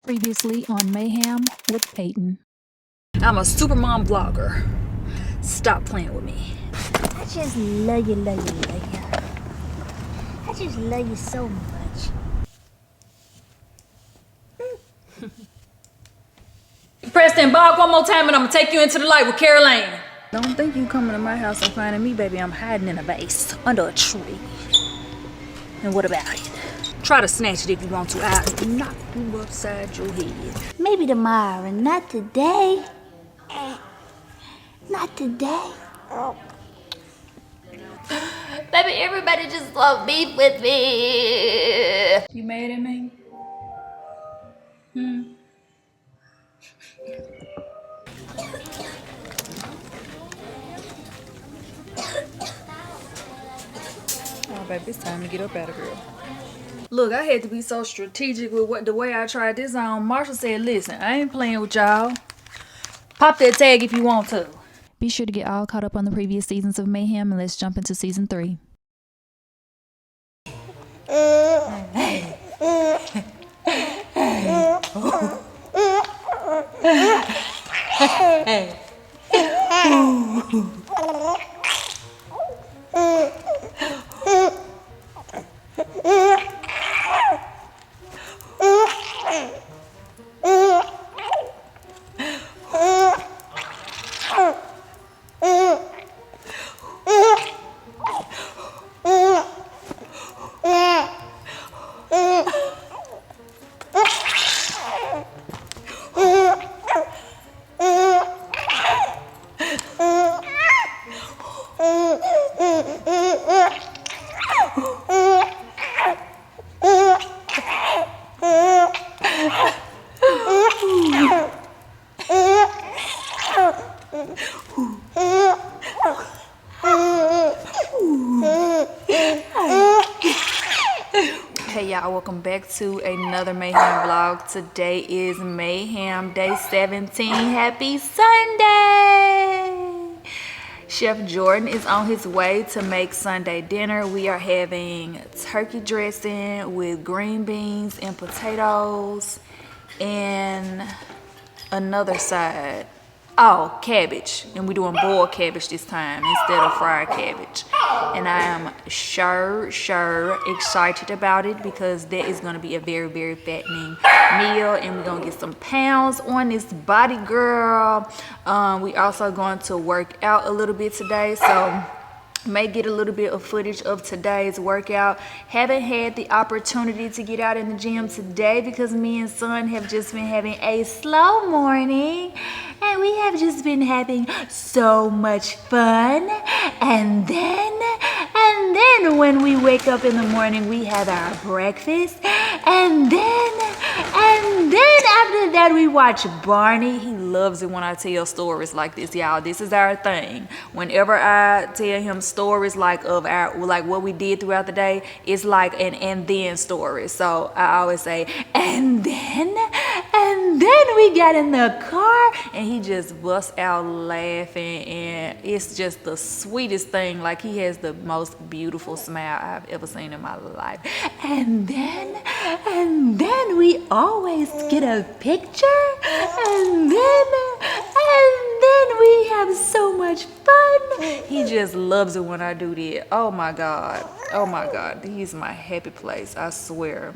Previously on Mayhem with Peyton. I'm a super mom vlogger. Stop playing with me. I just love you, love you, love you. I just love you so much. Preston, Bob, one more time and I'm gonna take you into the light with Caroline. Don't think you coming to my house and finding me, baby. I'm hiding in a vase under a tree. And what about it? Try to snatch it if you want to. I'll knock you upside your head. Maybe tomorrow, not today. Not today. Baby, everybody just love beef with me. You mad at me? Oh, baby, it's time to get up out of here. Look, I had to be so strategic with the way I tried this on. Marshall said, listen, I ain't playing with y'all. Pop that tag if you want to. Be sure to get all caught up on the previous seasons of Mayhem, and let's jump into season 3. Hey y'all, welcome back to another Mayhem vlog. Today is Mayhem Day 17. Happy Sunday! Chef Jordan is on his way to make Sunday dinner. We are having turkey dressing with green beans and potatoes and another side. Oh, cabbage. And we're doing boiled cabbage this time instead of fried cabbage. And I am sure excited about it because that is going to be a very fattening meal. And we're going to get some pounds on this body, girl. We also going to work out a little bit today. So may get a little bit of footage of today's workout. Haven't had the opportunity to get out in the gym today because me and son have just been having a slow morning and we have just been having so much fun. And then when we wake up in the morning, we have our breakfast, and then after that we watch Barney. He loves it when I tell stories like this, y'all. This is our thing. Whenever I tell him stories like of our what we did throughout the day, it's like an and then story. So I always say, and then we got in the car, and he just busts out laughing, and it's just the sweetest thing. Like, he has the most beautiful smile I've ever seen in my life. And then we always get a picture, and then we have so much fun. He just loves it when I do that. Oh my God, he's my happy place, I swear.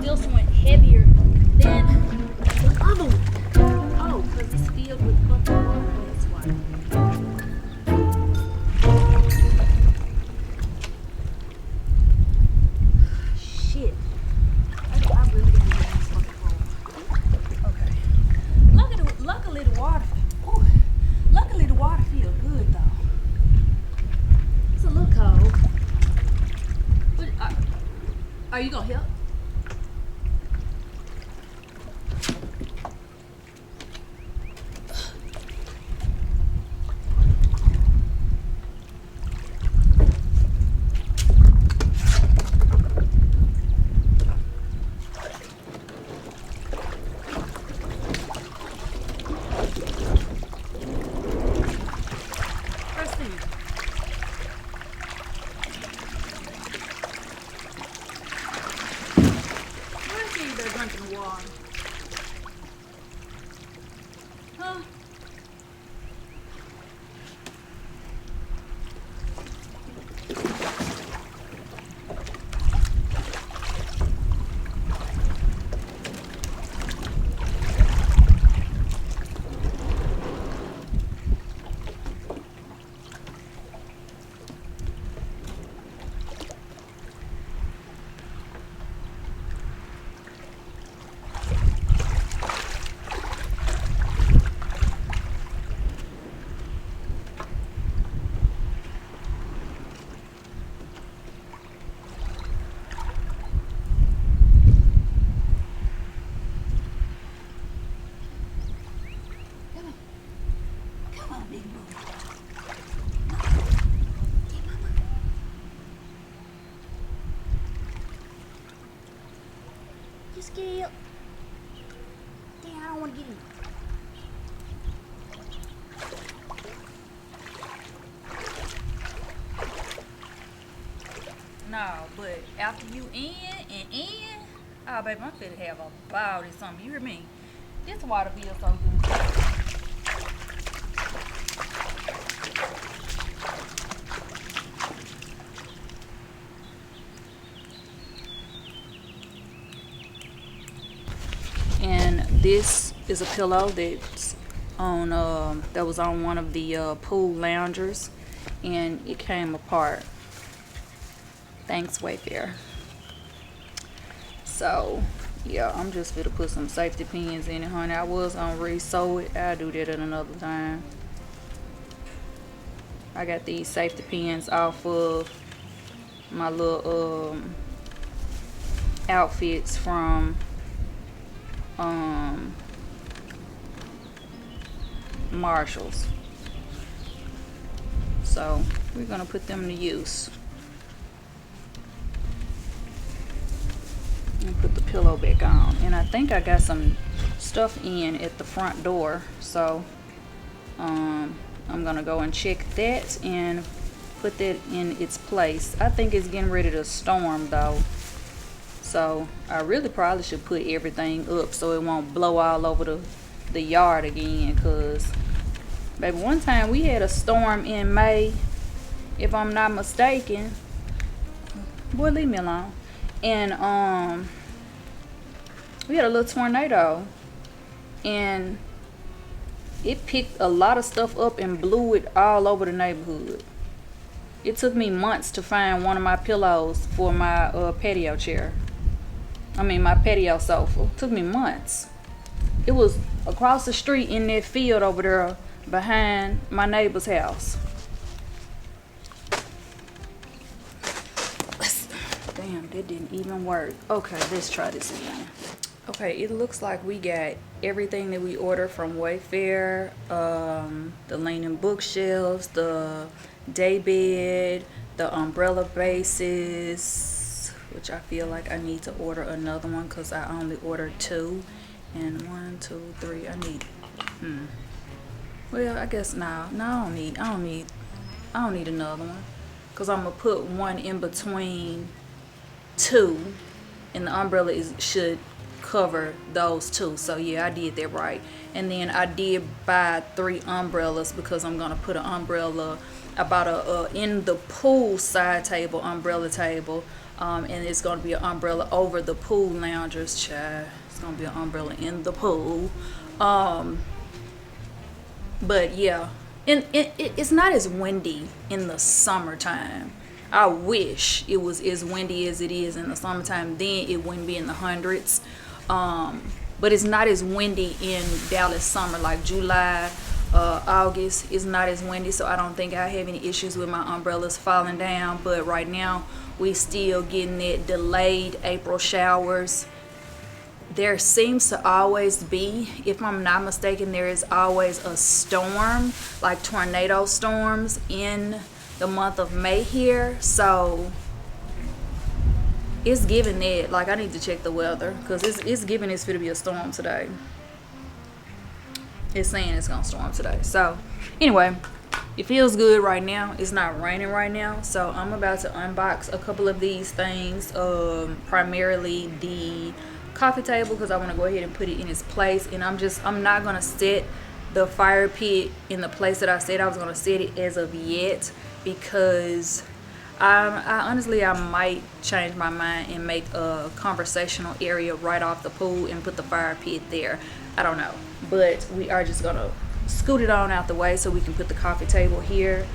this one heavier than the other one. Oh, because it's filled with fucking water. That's why. Shit. I really gotta get this fucking room. Okay. Luckily the water. Ooh, luckily the water feels good though. It's a little cold. But are you gonna help? Drinking water. Huh? Just get up. Damn, I don't want to get in. No, but after you in, oh baby, I'm finna have a ball or something. You hear me? This water feels so good. And this is a pillow that's on that was on one of the pool loungers, and it came apart. Thanks, Wayfair. So yeah, I'm just gonna put some safety pins in it, honey. I was gonna re-sew it. I'll do that at another time. I got these safety pins off of my little outfits from Marshalls. So we're gonna put them to use. And put the pillow back on. And I think I got some stuff in at the front door, so I'm gonna go and check that and put that in its place. I think it's getting ready to storm though, so I really probably should put everything up so it won't blow all over the yard again, because baby, one time we had a storm in May, if I'm not mistaken. Boy, leave me alone. And we had a little tornado, and it picked a lot of stuff up and blew it all over the neighborhood. It took me months to find one of my pillows for my patio chair. I mean my patio sofa. It took me months. It was across the street in that field over there behind my neighbor's house. Damn, that didn't even work. Okay, let's try this again. Okay, it looks like we got everything that we ordered from Wayfair. The leaning bookshelves, the day bed, the umbrella bases, which I feel like I need to order another one because I only ordered 2. And 1, 2, 3, I need, well, I guess no, I don't need another one, because I'm gonna put one in between 2, and the umbrella should cover those 2. So yeah, I did that right. And then I did buy 3 umbrellas because I'm gonna put an umbrella about a in the pool side table, umbrella table, And it's going to be an umbrella over the pool loungers, child. It's going to be an umbrella in the pool. But yeah, and it's not as windy in the summertime. I wish it was as windy as it is in the summertime. Then it wouldn't be in the hundreds. But it's not as windy in Dallas summer, like July, August. It's not as windy, so I don't think I have any issues with my umbrellas falling down. But right now, we still getting that delayed April showers. There seems to always be, if I'm not mistaken, there is always a storm, like tornado storms in the month of May here. So it's giving that. Like, I need to check the weather, because it's giving it's going to be a storm today. It's saying it's going to storm today. So anyway, it feels good right now. It's not raining right now. So I'm about to unbox a couple of these things. Primarily the coffee table, because I want to go ahead and put it in its place. And I'm not going to set the fire pit in the place that I said I was going to set it as of yet, because I honestly might change my mind and make a conversational area right off the pool and put the fire pit there. I don't know, but we are just gonna scoot it on out the way so we can put the coffee table here.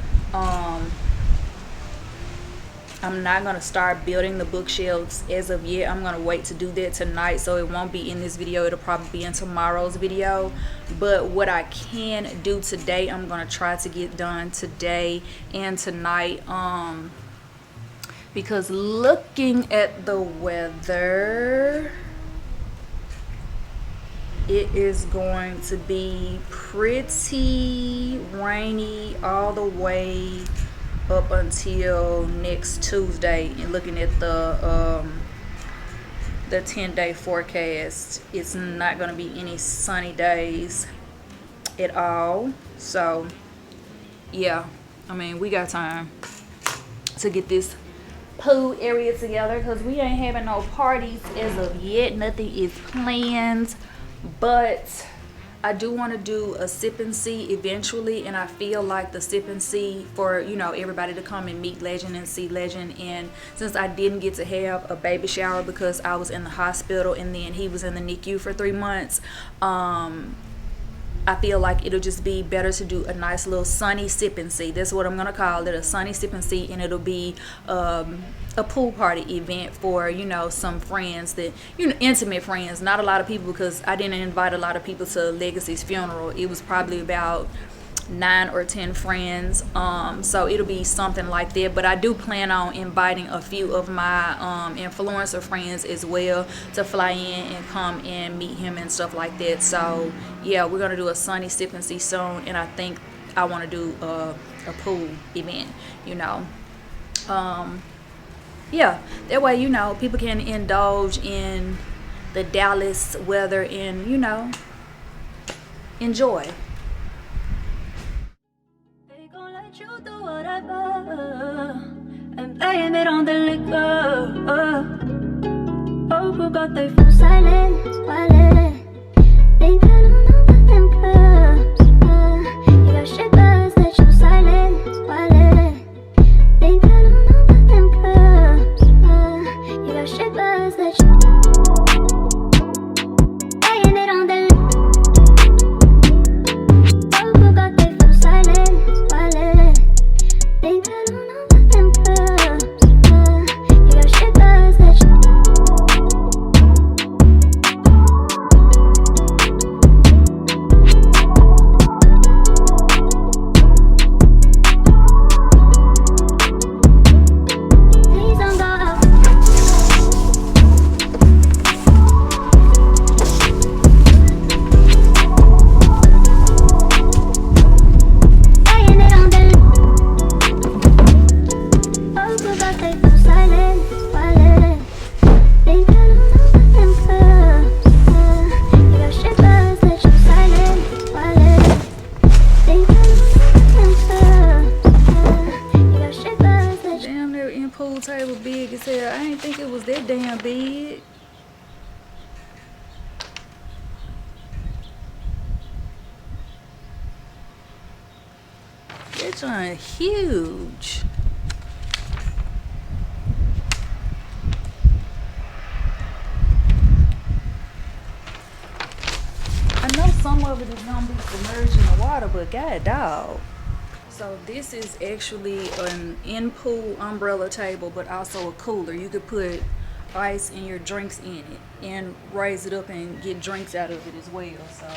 I'm not gonna start building the bookshelves as of yet. I'm gonna wait to do that tonight, so it won't be in this video. It'll probably be in tomorrow's video. But what I can do today, I'm gonna try to get done today and tonight. Because looking at the weather, it is going to be pretty rainy all the way up until next Tuesday. And looking at the 10-day forecast, it's not going to be any sunny days at all. So yeah, I mean, we got time to get this pool area together, because we ain't having no parties as of yet. Nothing is planned, but I do want to do a sip and see eventually, and I feel like the sip and see for, you know, everybody to come and meet Legend and see Legend. And since I didn't get to have a baby shower because I was in the hospital and then he was in the NICU for 3 months, I feel like it'll just be better to do a nice little sunny sip and see. That's what I'm gonna call it, a sunny sip and see. And it'll be a pool party event for, you know, some friends that, you know, intimate friends, not a lot of people, because I didn't invite a lot of people to Legacy's funeral. It was probably about 9 or 10 friends. So it'll be something like that. But I do plan on inviting a few of my influencer friends as well to fly in and come and meet him and stuff like that. So yeah, we're gonna do a sunny sip and see soon, and I think I want to do a pool event, you know. Yeah, that way, you know, people can indulge in the Dallas weather and, you know, enjoy. You do whatever and blame it on the liquor. Oh, who got they from silence? Silent. Think I don't know about them clubs. You got shivers that you silent. Silent. Think I don't know about them clubs. You got shivers that you blame it on the liquor. Oh, who got they from silent? Silent. Think I don't know about them clubs. You got shivers that you please don't go out. Laying it on the oh, who got they from silent? Silent. Think I don't know about them clubs. You got shivers that you silent. Silent. Think I don't know about them clubs. You got shivers that you Damn, their in pool table big as hell. I didn't think it was that damn big. That joint huge. of it is gonna be submerged in the water, but god dog. So this is actually an in-pool umbrella table, but also a cooler. You could put ice and your drinks in it and raise it up and get drinks out of it as well. So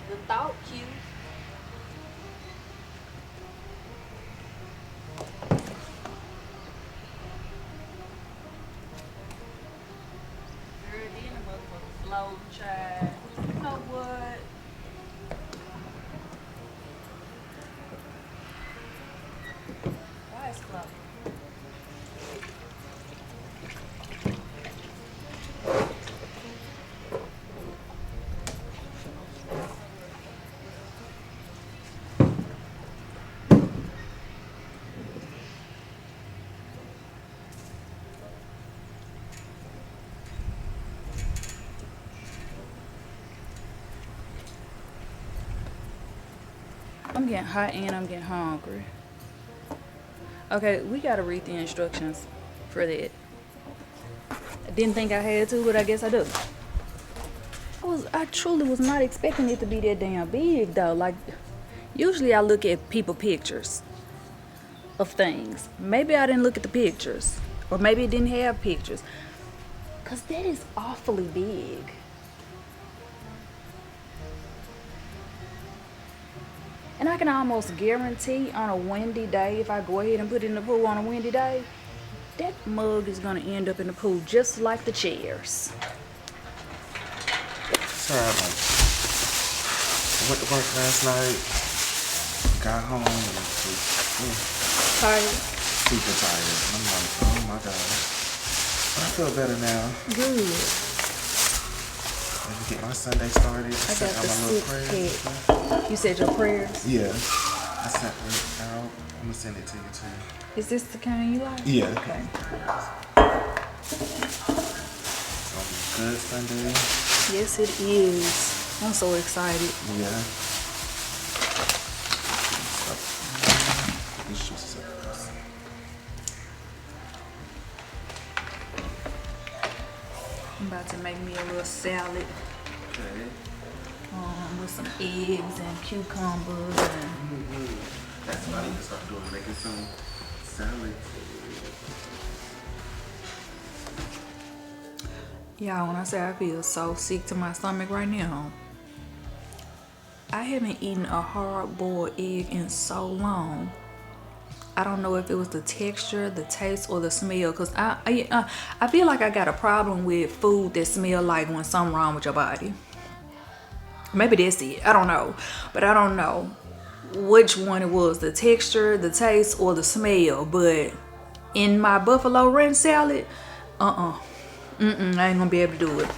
the thought cute. Girl, then the motherfucker floating, child. You know what? Why is it floating? I'm getting hot and I'm getting hungry. Okay, we gotta read the instructions for that. I didn't think I had to, but I guess I do. I truly was not expecting it to be that damn big though. Like, usually I look at people pictures of things. Maybe I didn't look at the pictures, or maybe it didn't have pictures, cause that is awfully big. And I can almost guarantee on a windy day, if I go ahead and put it in the pool on a windy day, that mug is gonna end up in the pool just like the chairs. Sorry, I went to work last night, got home, and was Tired? super tired. And I'm like, oh my gosh. But I feel better now. Good. Let me get my Sunday started. I Sent got out the my little sick prayers. cat. You said your prayers? Yeah. I sent it out. I'm gonna send it to you too. Is this the kind you like? Yeah. Okay. It's gonna be a good Sunday. Yes, it is. I'm so excited. Yeah. These juices are gross. I'm about to make me a little salad Okay. with some eggs and cucumbers and That's what I need to start doing, making some salad. y'all, when I say I feel so sick to my stomach right now, I haven't eaten a hard-boiled egg in so long. I don't know if it was the texture, the taste, or the smell, because I feel like I got a problem with food that smell like when something wrong with your body. Maybe that's it. I don't know. But I don't know which one it was, the texture, the taste, or the smell. But in my buffalo ranch salad, I ain't gonna be able to do it.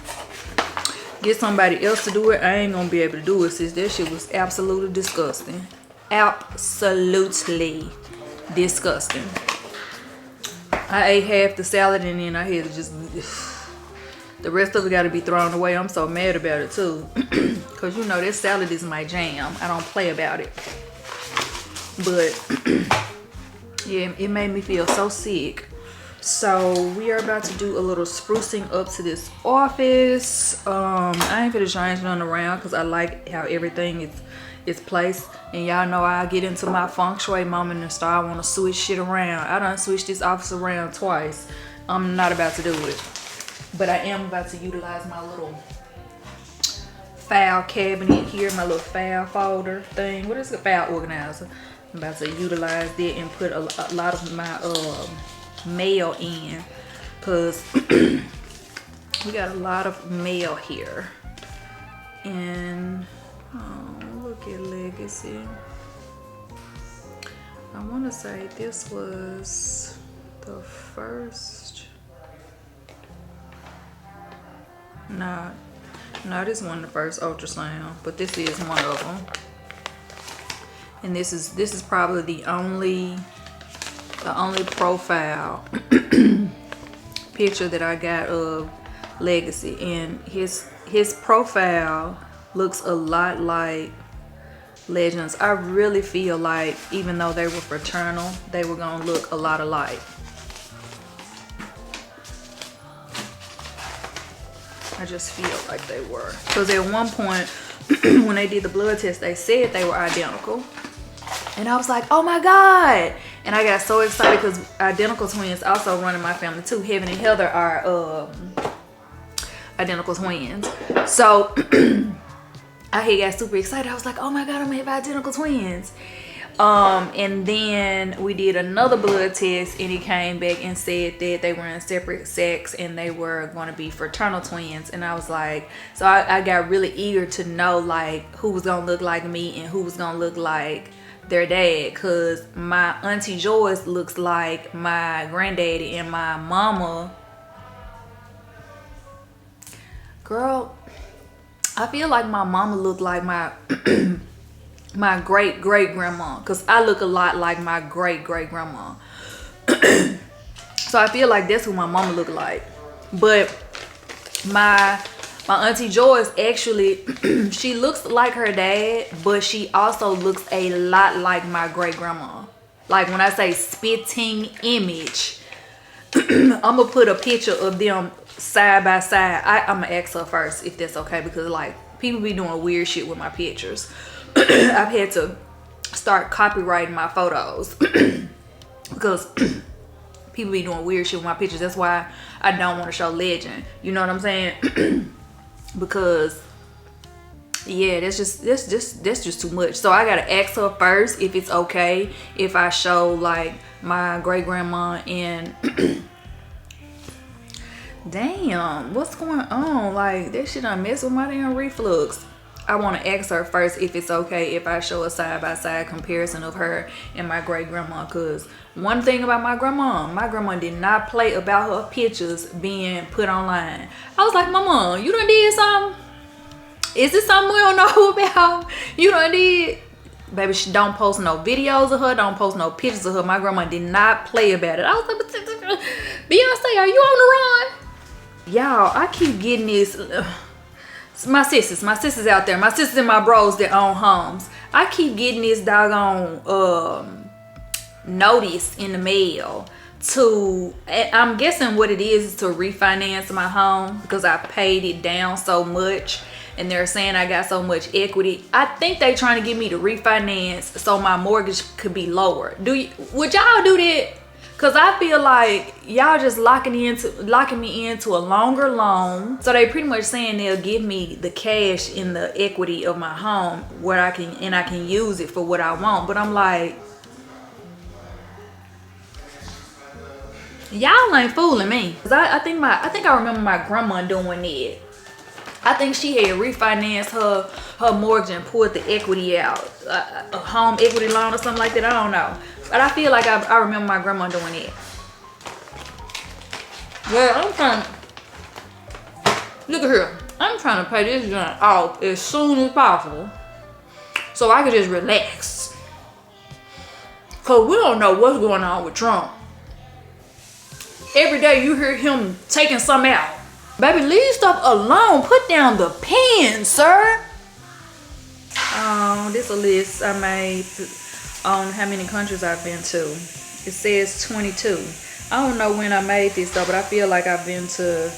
Get somebody else to do it, I ain't gonna be able to do it, sis. That shit was absolutely disgusting. Absolutely disgusting. I ate half the salad and then I had to just, the rest of it got to be thrown away. I'm so mad about it too, because you know this salad is my jam. I don't play about it. But yeah, it made me feel so sick. So we are about to do a little sprucing up to this office. I ain't finna change nothing around because I like how everything is placed. And y'all know I get into my feng shui moment and start want to switch shit around. I done switched this office around twice. I'm not about to do it, but I am about to utilize my little file cabinet here, my little file folder thing. What is a file organizer? I'm about to utilize that and put a lot of my mail in, because we got a lot of mail here. And oh, look at Legacy. I want to say this was the first. No, this wasn't the first ultrasound, but this is one of them. And this is probably the only profile picture that I got of Legacy, and his profile looks a lot like Legends. I really feel like even though they were fraternal, they were gonna look a lot alike. I just feel like they were. Because at one point, when they did the blood test, they said they were identical. And I was like, oh my God. And I got so excited because identical twins also run in my family too. Heaven and Heather are identical twins. So I had got super excited. I was like, oh my God, I'm gonna have identical twins. And then we did another blood test and it came back and said that they were in separate sex and they were going to be fraternal twins. And I was like, so I got really eager to know like who was going to look like me and who was going to look like their dad, because my auntie Joyce looks like my granddaddy and my mama, girl, I feel like my mama looked like my my great grandma, because I look a lot like my great grandma. So I feel like that's who my mama looked like. But my auntie Joyce, actually, she looks like her dad, but she also looks a lot like my great grandma. Like when I say spitting image, I'm gonna put a picture of them side by side. I'm gonna ask her first if that's okay, because like people be doing weird shit with my pictures. I've had to start copyrighting my photos because people be doing weird shit with my pictures. That's why I don't want to show legend. You know what I'm saying? Because yeah, that's just too much. So I gotta ask her first if it's okay if I show like my great grandma and damn, what's going on? Like that shit done mess with my damn reflux. I want to ask her first if it's okay if I show a side-by-side comparison of her and my great grandma. Because one thing about my grandma did not play about her pictures being put online. I was like, Mama, you done did something? Is this something we don't know about? You done did? Baby, she don't post no videos of her, don't post no pictures of her. My grandma did not play about it. I was like, Beyonce, are you on the run? Y'all, I keep getting this... my sisters out there, my sisters and my bros that own homes, I keep getting this doggone notice in the mail to, I'm guessing what it is to refinance my home because I paid it down so much, and they're saying I got so much equity. I think they trying to get me to refinance so my mortgage could be lower. Would y'all do that? Because I feel like y'all just locking me into a longer loan. So they pretty much saying they'll give me the cash in the equity of my home where I can use it for what I want. But I'm like, y'all ain't fooling me. Cause I think I remember my grandma doing it. I think she had refinanced her mortgage and pulled the equity out, a home equity loan or something like that. I don't know. But I feel like I remember my grandma doing it. Well, look at here. I'm trying to pay this joint off as soon as possible so I can just relax. Because we don't know what's going on with Trump. Every day you hear him taking something out. Baby, leave stuff alone. Put down the pen, sir. This is a list I made on how many countries I've been to. It says 22. I don't know when I made this though, but I feel like I've been to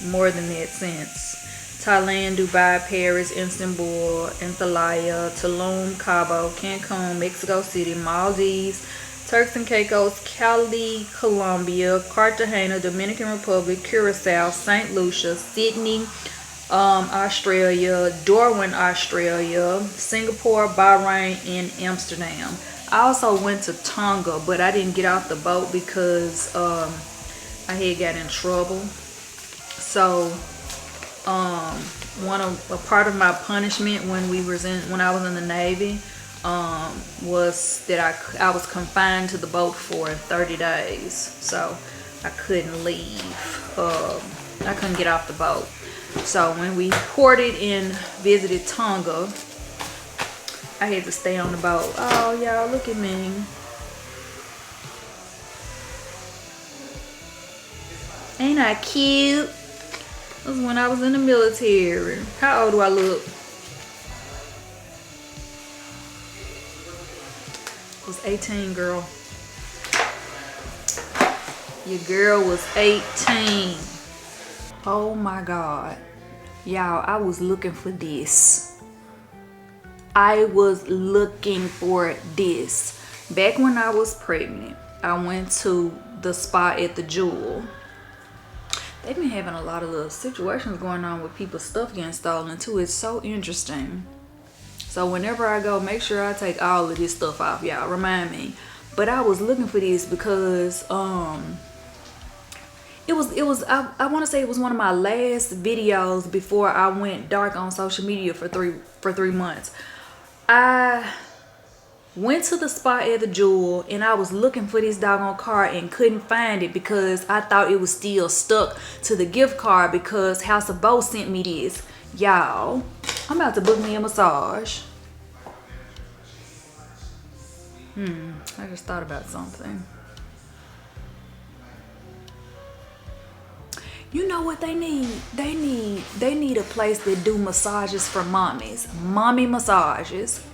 more than that since. Thailand, Dubai, Paris, Istanbul, Antalya, Tulum, Cabo, Cancun, Mexico City, Maldives, Turks and Caicos, Cali, Colombia, Cartagena, Dominican Republic, Curacao, St. Lucia, Sydney, Australia, Darwin, Australia, Singapore, Bahrain, and Amsterdam. I also went to Tonga, but I didn't get off the boat because I had got in trouble. So a part of my punishment when I was in the Navy was that I was confined to the boat for 30 days. So I couldn't leave. I couldn't get off the boat. So when we ported and visited Tonga, I had to stay on the boat. Oh, y'all, look at me. Ain't I cute? That was when I was in the military. How old do I look? I was 18, girl. Your girl was 18. Oh my God. Y'all, I was looking for this. I was looking for this. Back when I was pregnant, I went to the spa at the Jewel. They've been having a lot of little situations going on with people's stuff getting stolen too. It's so interesting. So whenever I go, make sure I take all of this stuff off, y'all. Remind me. But I was looking for this because it was I want to say it was one of my last videos before I went dark on social media for three months. I went to the spa at the Jewel and I was looking for this doggone card and couldn't find it because I thought it was still stuck to the gift card because House of Bo sent me this. Y'all, I'm about to book me a massage. I just thought about something. You know what they need? They need a place that do massages for mommies. Mommy massages.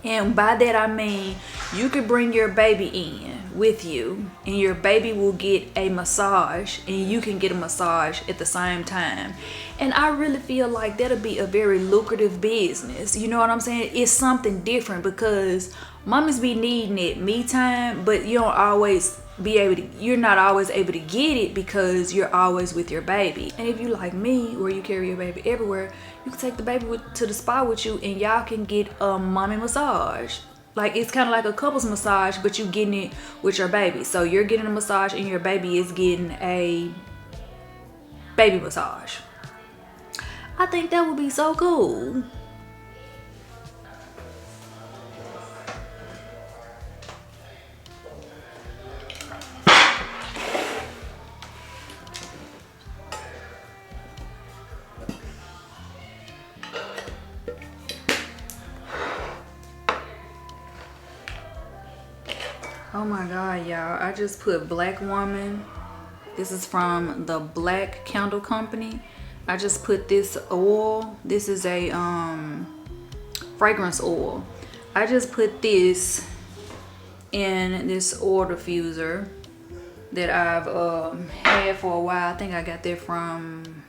And by that I mean you could bring your baby in with you and your baby will get a massage and you can get a massage at the same time. And I really feel like that'll be a very lucrative business. You know what I'm saying? It's something different because mommies be needing it me time, but you don't always be able to, you're not always able to get it because you're always with your baby. And if you like me, where you carry your baby everywhere, you can take the baby to the spa with you and y'all can get a mommy massage. Like it's kind of like a couples massage, but you getting it with your baby. So you're getting a massage and your baby is getting a baby massage. I think that would be so cool. Oh my god, y'all, I just put Black Woman. This is from the Black Candle Company. I just put this oil. This is a fragrance oil. I just put this in this oil diffuser that I've had for a while. I think I got that from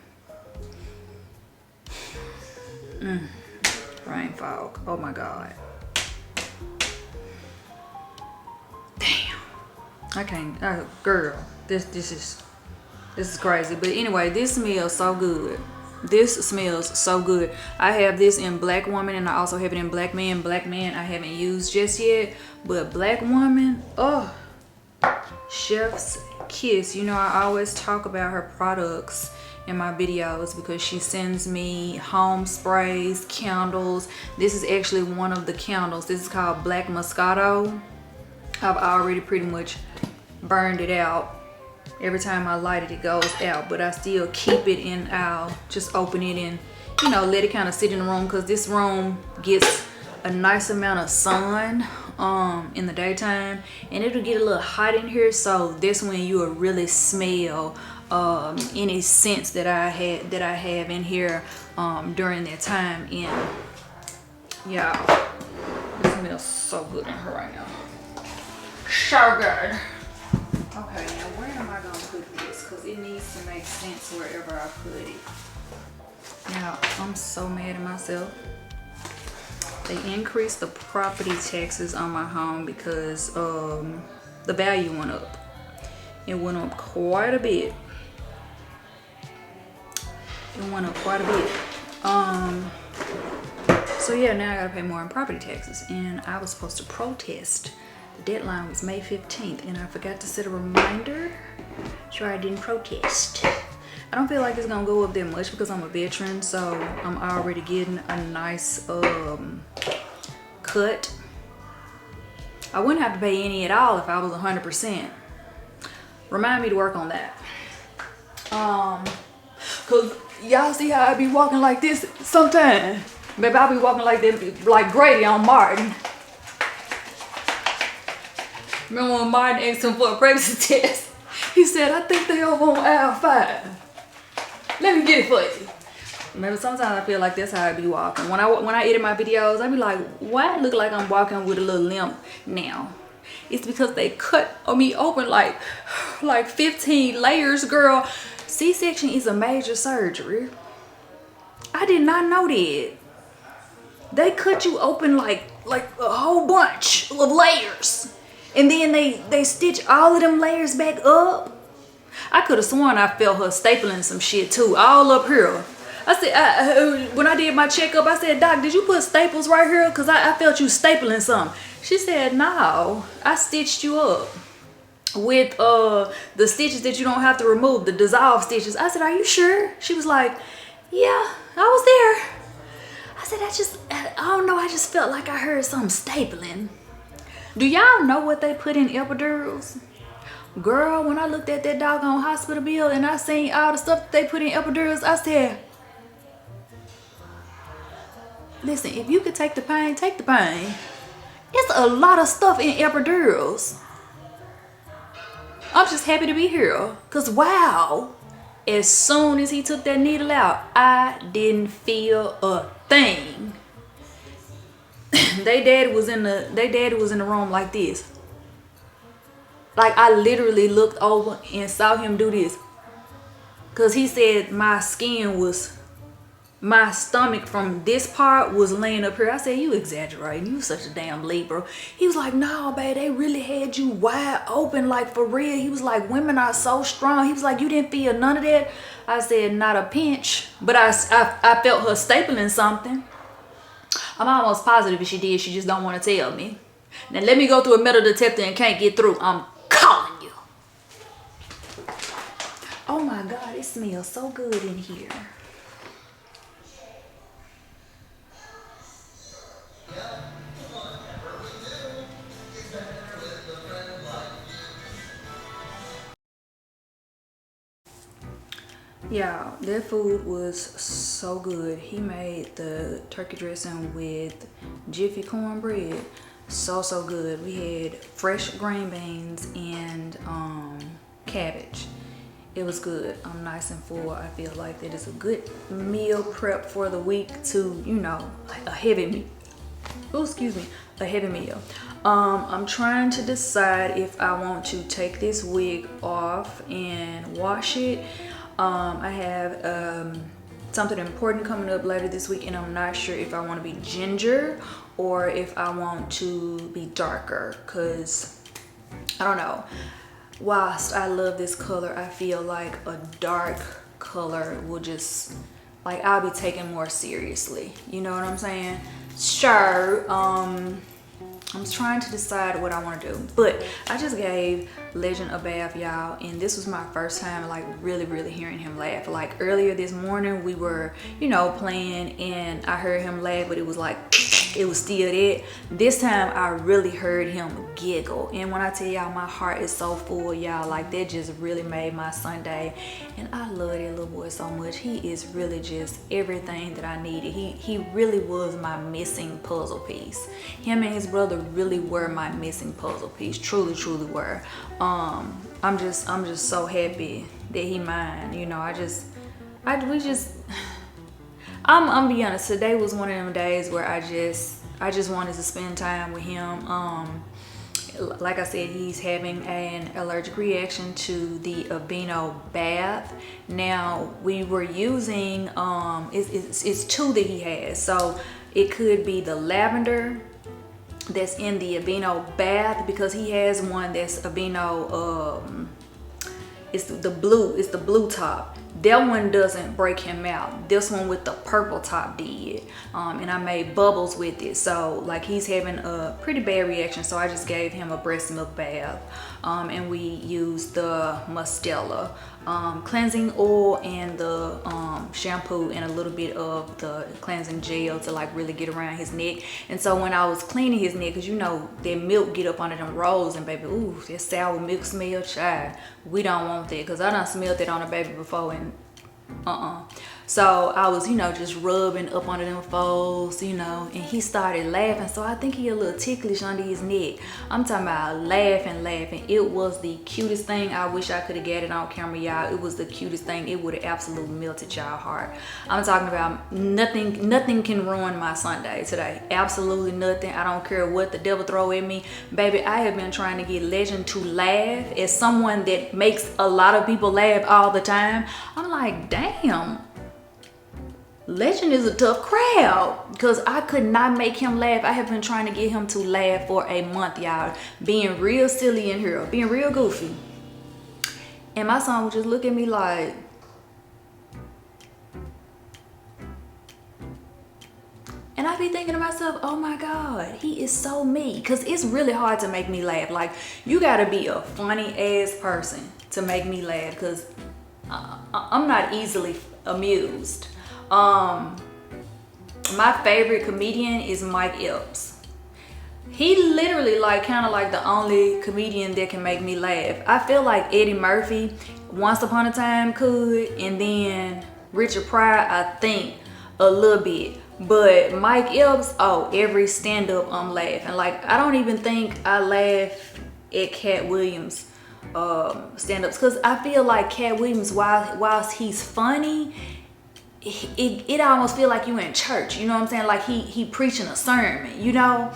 Rain Fog. Oh my god. I can't, girl, this is crazy. But anyway, this smells so good. This smells so good. I have this in Black Woman and I also have it in Black Man. Black Man I haven't used just yet, but Black Woman, oh, chef's kiss. You know, I always talk about her products in my videos because she sends me home sprays, candles. This is actually one of the candles. This is called Black Moscato. I've already pretty much burned it out. Every time I light it, it goes out, but I still keep it in. I'll just open it and, you know, let it kind of sit in the room because this room gets a nice amount of sun in the daytime, and it'll get a little hot in here, so that's when you will really smell any scents that I have in here during that time. And yeah, it smells so good in here right now. So good. Okay, now where am I gonna put this? Because it needs to make sense wherever I put it. Now, I'm so mad at myself. They increased the property taxes on my home because the value went up. It went up quite a bit. It went up quite a bit. So yeah, now I gotta pay more in property taxes. And I was supposed to protest. The deadline was May 15th and I forgot to set a reminder so I didn't protest. I don't feel like it's gonna go up that much because I'm a veteran, so I'm already getting a nice cut. I wouldn't have to pay any at all if I was 100%. Remind me to work on that. Cause y'all see how I be walking like this sometimes. Maybe I'll be walking like that, like Grady on Martin. Remember when Martin asked him for a pregnancy test? He said, I think they over on aisle 5. Let me get it for you. Maybe sometimes I feel like that's how I be walking. When I edit my videos, I be like, why I look like I'm walking with a little limp now? It's because they cut me open like 15 layers, girl. C-section is a major surgery. I did not know that. They cut you open like a whole bunch of layers. And then they stitch all of them layers back up. I could have sworn I felt her stapling some shit too, all up here. I said, when I did my checkup, I said, Doc, did you put staples right here? Because I felt you stapling something. She said, no, I stitched you up with the stitches that you don't have to remove, the dissolve stitches. I said, are you sure? She was like, yeah, I was there. I said, I don't know, I just felt like I heard something stapling. Do y'all know what they put in epidurals? Girl, when I looked at that doggone hospital bill and I seen all the stuff that they put in epidurals, I said, listen, if you could take the pain, take the pain. It's a lot of stuff in epidurals. I'm just happy to be here. Because wow, as soon as he took that needle out, I didn't feel a thing. They daddy was in the room like this. Like I literally looked over and saw him do this. Cause he said my stomach from this part was laying up here. I said, you exaggerating, you such a damn Libra. He was like, no babe, they really had you wide open, like for real. He was like, women are so strong. He was like, you didn't feel none of that? I said, not a pinch, but I felt her stapling something. I'm almost positive if she did, she just don't want to tell me. Now let me go through a metal detector and can't get through. I'm calling you. Oh my God, it smells so good in here. Yeah, that food was so good. He made the turkey dressing with Jiffy cornbread. So good. We had fresh green beans and cabbage. It was good. I'm nice and full. I feel like that is a good meal prep for the week to, you know, like a heavy meal. Oh, excuse me, a heavy meal. I'm trying to decide if I want to take this wig off and wash it. I have something important coming up later this week, and I'm not sure if I want to be ginger or if I want to be darker, because I don't know. Whilst I love this color, I feel like a dark color will just, like, I'll be taken more seriously. You know what I'm saying? Sure. I'm trying to decide what I want to do, but I just gave Legend a bath, y'all, and this was my first time like really hearing him laugh. Like earlier this morning we were, you know, playing and I heard him laugh, but it was like it was still there. This time I really heard him giggle, and when I tell y'all my heart is so full, y'all, like that just really made my Sunday. And I love that little boy so much. He is really just everything that I needed. He really was my missing puzzle piece. Him and his brother really were my missing puzzle piece. Truly were. I'm just so happy that he mine. You know, I'm be honest, today was one of them days where I just wanted to spend time with him. Like I said, he's having an allergic reaction to the Aveeno bath. Now we were using it's two that he has, so it could be the lavender that's in the Aveeno bath, because he has one that's Aveeno, it's the blue top. That one doesn't break him out. This one with the purple top did. And I made bubbles with it. So like he's having a pretty bad reaction. So I just gave him a breast milk bath. And we used the Mustela cleansing oil and the shampoo and a little bit of the cleansing gel to like really get around his neck. And so when I was cleaning his neck, because you know that milk get up under them rolls, and baby, ooh, that sour milk smell, child, we don't want that, because I done smelled it on a baby before, and so I was, you know, just rubbing up under them folds, you know, and he started laughing. So I think he a little ticklish under his neck. I'm talking about laughing. It was the cutest thing. I wish I could have got it on camera, y'all. It was the cutest thing. It would have absolutely melted y'all heart. I'm talking about nothing can ruin my Sunday today. Absolutely nothing. I don't care what the devil throw at me. Baby, I have been trying to get Legend to laugh. As someone that makes a lot of people laugh all the time, I'm like, damn. Legend is a tough crowd because I could not make him laugh. I have been trying to get him to laugh for a month, y'all. Being real silly in here, being real goofy. And my son would just look at me like, and I be thinking to myself, oh my God, he is so me. Because it's really hard to make me laugh. Like, you got to be a funny ass person to make me laugh because I'm not easily amused. My favorite comedian is Mike Epps. He literally like kind of like the only comedian that can make me laugh. I feel like Eddie Murphy once upon a time could, and then Richard Pryor I think a little bit. But Mike Epps, oh, every stand-up I'm laughing. Like, I don't even think I laugh at Cat Williams stand-ups because I feel like Cat Williams, whilst he's funny, it almost feel like you in church. You know what I'm saying? Like he preaching a sermon, you know?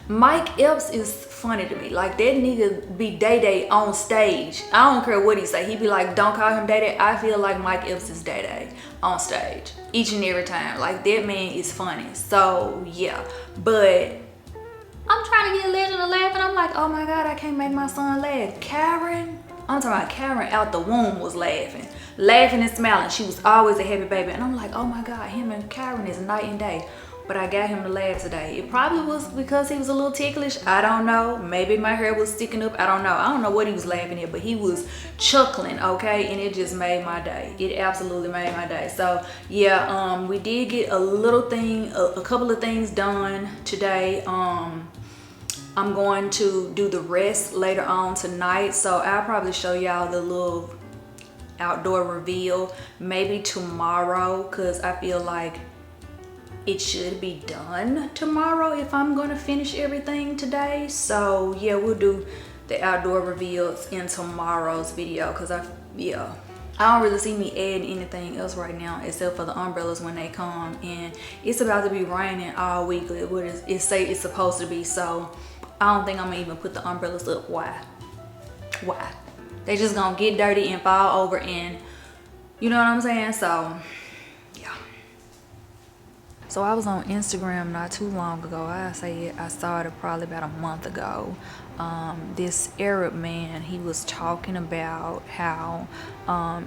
Mike Epps is funny to me. Like, that nigga be Day-Day on stage. I don't care what he say. He be like, don't call him Day-Day. I feel like Mike Epps is Day-Day on stage each and every time. Like, that man is funny. So yeah, but I'm trying to get Legend to laugh and I'm like, oh my God, I can't make my son laugh. Karen, I'm talking about Karen out the womb was laughing and smiling. She was always a happy baby. And I'm like, oh my God, him and Karen is night and day. But I got him to laugh today. It probably was because he was a little ticklish. I don't know. Maybe my hair was sticking up. I don't know. I don't know what he was laughing at, but he was chuckling, okay? And it just made my day. It absolutely made my day. So yeah, we did get a couple of things done today. I'm going to do the rest later on tonight. So I'll probably show y'all the little outdoor reveal maybe tomorrow, because I feel like it should be done tomorrow if I'm gonna finish everything today. So yeah, we'll do the outdoor reveals in tomorrow's video, because I don't really see me adding anything else right now except for the umbrellas when they come. And it's about to be raining all week. It say it's supposed to be, so I don't think I'm gonna even put the umbrellas up. Why? They just gonna get dirty and fall over, and you know what I'm saying? So yeah. So I was on Instagram not too long ago. I saw it probably about a month ago. This Arab man, he was talking about how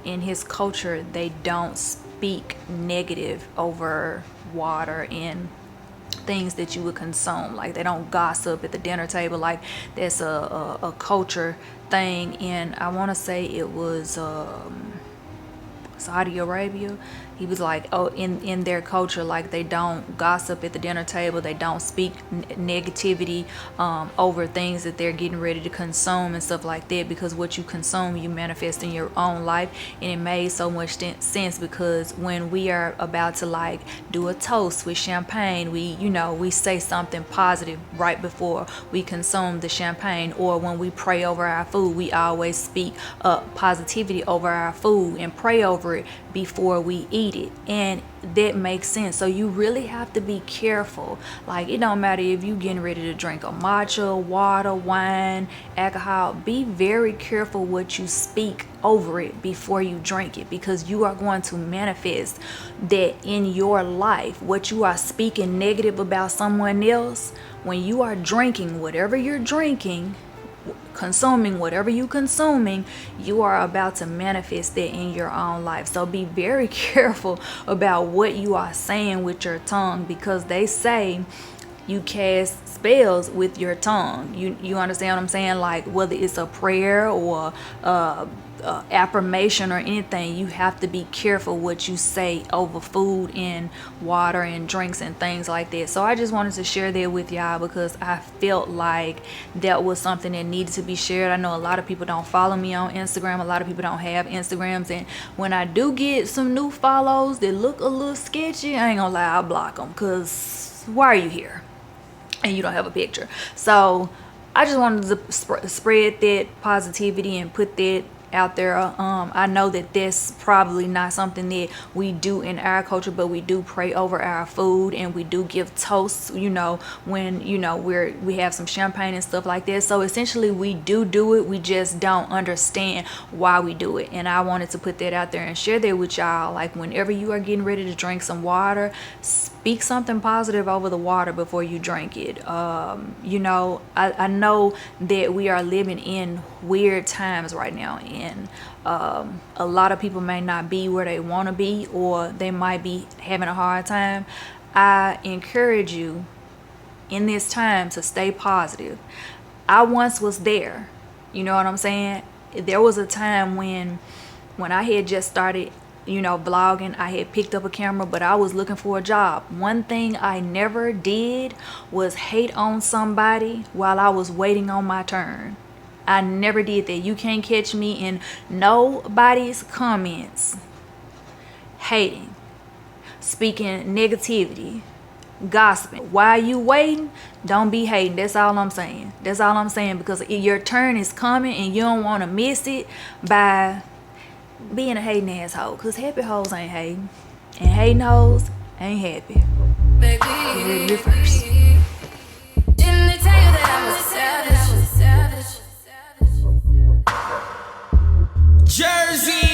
in his culture they don't speak negative over water and things that you would consume. Like, they don't gossip at the dinner table. Like, that's a culture thing. And I want to say it was Saudi Arabia. He was like, oh, in their culture, like, they don't gossip at the dinner table. They don't speak negativity over things that they're getting ready to consume and stuff like that, because what you consume, you manifest in your own life. And it made so much sense, because when we are about to like do a toast with champagne, we say something positive right before we consume the champagne. Or when we pray over our food, we always speak positivity over our food and pray over it before we eat it. And that makes sense. So you really have to be careful. Like, it don't matter if you getting ready to drink a matcha, water, wine, alcohol. Be very careful what you speak over it before you drink it, because you are going to manifest that in your life. What you are speaking negative about someone else, when you are drinking whatever you're drinking, consuming whatever you consuming, you are about to manifest that in your own life. So be very careful about what you are saying with your tongue, because they say you cast spells with your tongue. You understand what I'm saying? Like, whether it's a prayer or affirmation or anything, you have to be careful what you say over food and water and drinks and things like that. So I just wanted to share that with y'all, because I felt like that was something that needed to be shared. I know a lot of people don't follow me on Instagram. A lot of people don't have Instagrams, and when I do get some new follows that look a little sketchy, I ain't gonna lie, I'll block them, because why are you here and you don't have a picture? So I just wanted to spread that positivity and put that out there. I know that that's probably not something that we do in our culture, but we do pray over our food, and we do give toasts, you know, when, you know, we have some champagne and stuff like that. So essentially we do it, we just don't understand why we do it. And I wanted to put that out there and share that with y'all. Like, whenever you are getting ready to drink some water, speak something positive over the water before you drink it. You know, I know that we are living in weird times right now, and a lot of people may not be where they want to be, or they might be having a hard time. I encourage you in this time to stay positive. I once was there, you know what I'm saying? There was a time when I had just started, you know, vlogging. I had picked up a camera, but I was looking for a job. One thing I never did was hate on somebody while I was waiting on my turn. I never did that. You can't catch me in nobody's comments hating, speaking negativity, gossiping. While you waiting, don't be hating. That's all I'm saying. That's all I'm saying, because your turn is coming and you don't want to miss it by being a hating asshole, because happy hoes ain't hating, and hating hoes ain't happy. You heard it first. Didn't they tell you that I was savage? Jersey